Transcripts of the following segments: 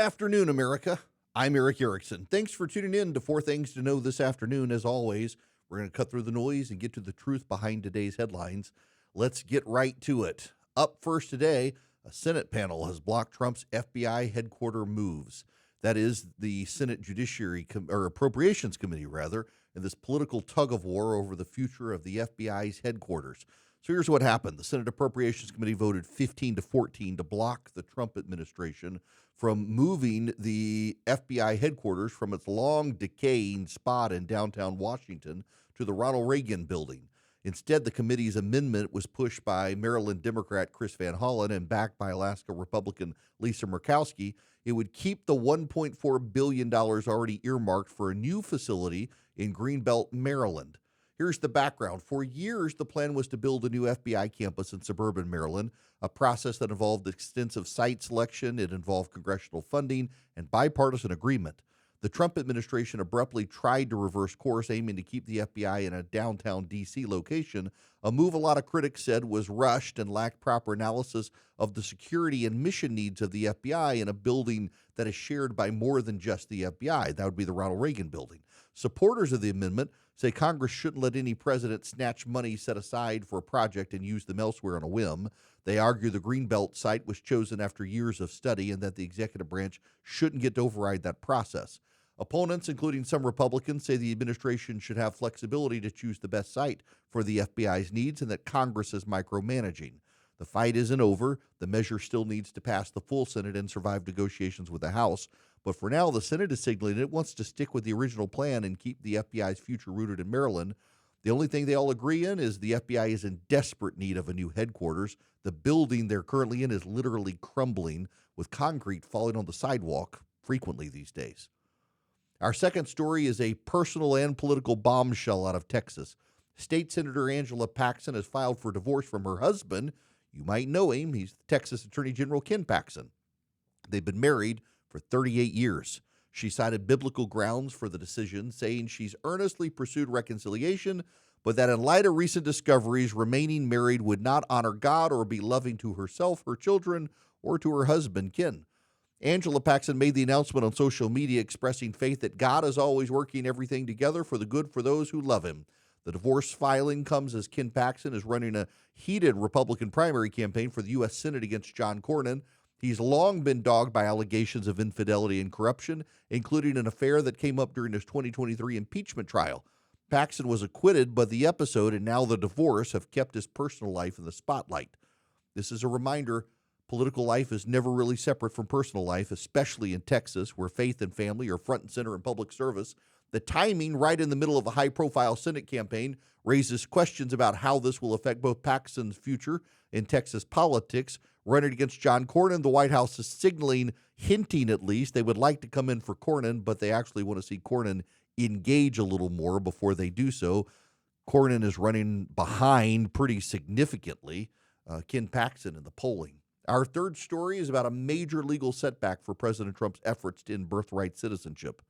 afternoon, America. I'm Eric Erickson. Thanks for tuning in to 4 Things to Know this afternoon. As always, we're going to cut through the noise and get to the truth behind today's headlines. Let's get right to it. Up first today, a Senate panel has blocked Trump's FBI headquarters moves. That is the Senate Appropriations Committee, in this political tug of war over the future of the FBI's headquarters. So here's what happened. The Senate Appropriations Committee voted 15-14 to block the Trump administration from moving the FBI headquarters from its long decaying spot in downtown Washington to the Ronald Reagan building. Instead, the committee's amendment was pushed by Maryland Democrat Chris Van Hollen and backed by Alaska Republican Lisa Murkowski. It would keep the $1.4 billion already earmarked for a new facility in Greenbelt, Maryland. Here's the background. For years, the plan was to build a new FBI campus in suburban Maryland, a process that involved extensive site selection. It involved congressional funding and bipartisan agreement. The Trump administration abruptly tried to reverse course, aiming to keep the FBI in a downtown D.C. location, a move a lot of critics said was rushed and lacked proper analysis of the security and mission needs of the FBI in a building that is shared by more than just the FBI. That would be the Ronald Reagan building. Supporters of the amendment say Congress shouldn't let any president snatch money set aside for a project and use them elsewhere on a whim. They argue the Greenbelt site was chosen after years of study and that the executive branch shouldn't get to override that process. Opponents, including some Republicans, say the administration should have flexibility to choose the best site for the FBI's needs and that Congress is micromanaging. The fight isn't over. The measure still needs to pass the full Senate and survive negotiations with the House. But for now, the Senate is signaling it wants to stick with the original plan and keep the FBI's future rooted in Maryland. The only thing they all agree in is the FBI is in desperate need of a new headquarters. The building they're currently in is literally crumbling, with concrete falling on the sidewalk frequently these days. Our second story is a personal and political bombshell out of Texas. State Senator Angela Paxton has filed for divorce from her husband. You might know him. He's Texas Attorney General Ken Paxton. They've been married for 38 years. She cited biblical grounds for the decision, saying she's earnestly pursued reconciliation, but that in light of recent discoveries, remaining married would not honor God or be loving to herself, her children, or to her husband, Ken. Angela Paxton made the announcement on social media expressing faith that God is always working everything together for the good for those who love him. The divorce filing comes as Ken Paxton is running a heated Republican primary campaign for the U.S. Senate against John Cornyn. He's long been dogged by allegations of infidelity and corruption, including an affair that came up during his 2023 impeachment trial. Paxton was acquitted, but the episode and now the divorce have kept his personal life in the spotlight. This is a reminder. Political life is never really separate from personal life, especially in Texas, where faith and family are front and center in public service. The timing, right in the middle of a high-profile Senate campaign, raises questions about how this will affect both Paxton's future in Texas politics. Running against John Cornyn, the White House is signaling, hinting at least, they would like to come in for Cornyn, but they actually want to see Cornyn engage a little more before they do so. Cornyn is running behind pretty significantly Ken Paxton in the polling. Our third story is about a major legal setback for President Trump's efforts to end birthright citizenship.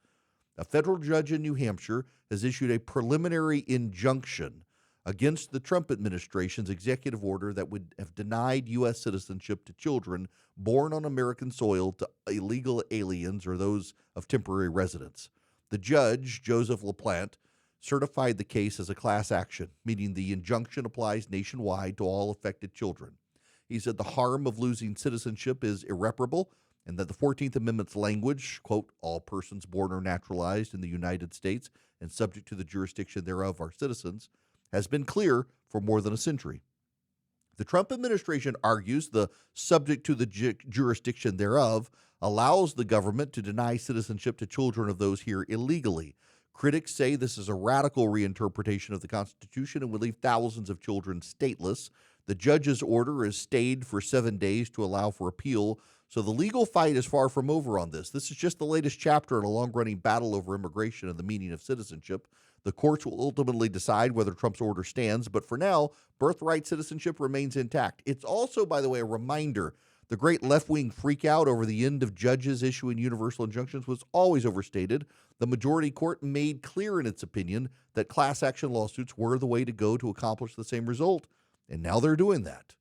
A federal judge in New Hampshire has issued a preliminary injunction against the Trump administration's executive order that would have denied U.S. citizenship to children born on American soil to illegal aliens or those of temporary residence. The judge, Joseph LaPlante, certified the case as a class action, meaning the injunction applies nationwide to all affected children. He said the harm of losing citizenship is irreparable and that the 14th Amendment's language, quote, all persons born or naturalized in the United States and subject to the jurisdiction thereof are citizens, has been clear for more than a century. The Trump administration argues the subject to the jurisdiction thereof allows the government to deny citizenship to children of those here illegally. Critics say this is a radical reinterpretation of the Constitution and would leave thousands of children stateless. The judge's order is stayed for 7 days to allow for appeal, so the legal fight is far from over on this. This is just the latest chapter in a long-running battle over immigration and the meaning of citizenship. The courts will ultimately decide whether Trump's order stands, but for now, birthright citizenship remains intact. It's also, by the way, a reminder the great left-wing freakout over the end of judges issuing universal injunctions was always overstated. The majority court made clear in its opinion that class action lawsuits were the way to go to accomplish the same result, and now they're doing that.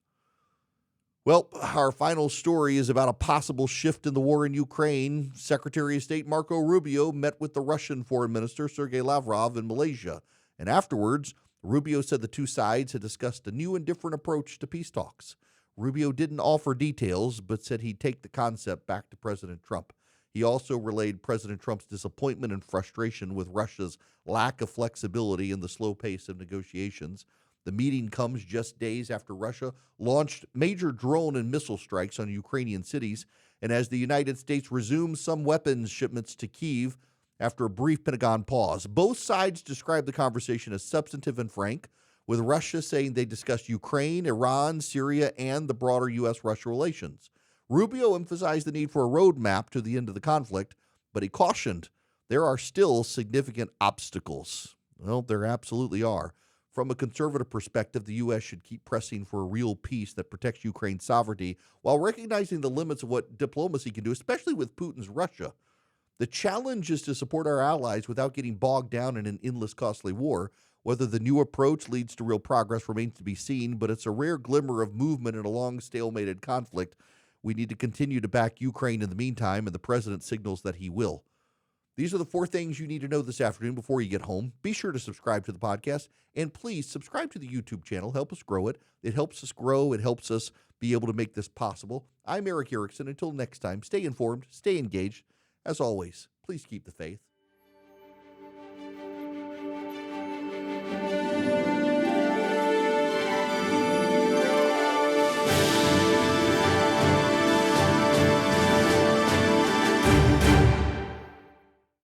Well, our final story is about a possible shift in the war in Ukraine. Secretary of State Marco Rubio met with the Russian Foreign Minister Sergei Lavrov in Malaysia. And afterwards, Rubio said the two sides had discussed a new and different approach to peace talks. Rubio didn't offer details, but said he'd take the concept back to President Trump. He also relayed President Trump's disappointment and frustration with Russia's lack of flexibility and the slow pace of negotiations. The meeting comes just days after Russia launched major drone and missile strikes on Ukrainian cities, and as the United States resumes some weapons shipments to Kyiv after a brief Pentagon pause. Both sides described the conversation as substantive and frank, with Russia saying they discussed Ukraine, Iran, Syria, and the broader U.S.-Russia relations. Rubio emphasized the need for a roadmap to the end of the conflict, but he cautioned there are still significant obstacles. Well, there absolutely are. From a conservative perspective, the U.S. should keep pressing for a real peace that protects Ukraine's sovereignty while recognizing the limits of what diplomacy can do, especially with Putin's Russia. The challenge is to support our allies without getting bogged down in an endless, costly war. Whether the new approach leads to real progress remains to be seen, but it's a rare glimmer of movement in a long, stalemated conflict. We need to continue to back Ukraine in the meantime, and the president signals that he will. These are the 4 things you need to know this afternoon before you get home. Be sure to subscribe to the podcast, and please subscribe to the YouTube channel. Help us grow it. It helps us grow. It helps us be able to make this possible. I'm Eric Erickson. Until next time, stay informed, stay engaged. As always, please keep the faith.